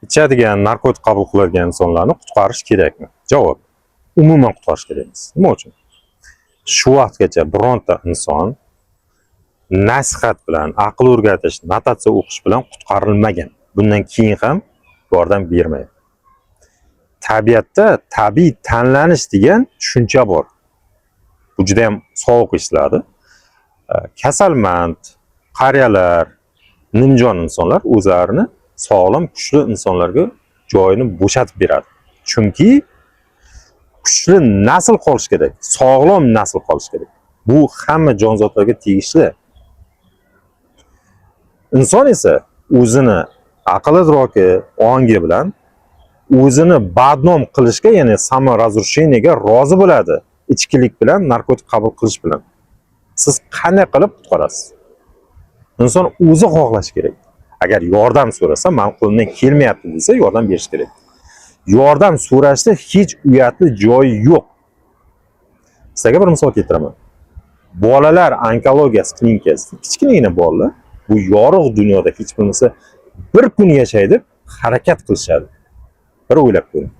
ichadigan, narkotik qabul qiladigan insonlarni qutqarish kerakmi? Javob: umuman qutqarish kerak emas. Nima uchun? Shu vaqtgacha bironta inson nasihat bilan, aql o'rgatish, notatsiya o'qish bilan qutqarilmagan. Bundan keyin ham yordam bermaydi. Tabiatda tabiiy tanlanish degan tushuncha bor. Bu juda ham sovuq ishlardi. Kasalmand, qariyalar, nimjon insonlar o'zlarini sog'lom, kuchli insonlarga joyini bo'shatib beradi. Chunki kuchli nasl qolish kerak, sog'lom nasl qolish kerak. Bu hamma jonzotlarga tegishli. Inson esa o'zini aql idroki, ongi bilan o'zini badnom qilishga, ya'ni samorazrusheniyaga rozi bo'ladi. Ichkilik bilan, narkotik qabul qilish bilan. Siz qanday qilib qutqarasiz? Inson o'zi xohlash kerak. Agar yordam so'rasa, men qo'limdan kelmayapti desa, yordam berish kerak. Yordam so'rashda hech uyatli joyi yo'q. Sizga bir misol keltiraman. Bolalar onkologiyasi klinikasida kichkinagina bolalar bu yorug' dunyoda hech bo'lmasa bir kun yashaydi, harakat qilishadi. Bir o'ylab ko'ring.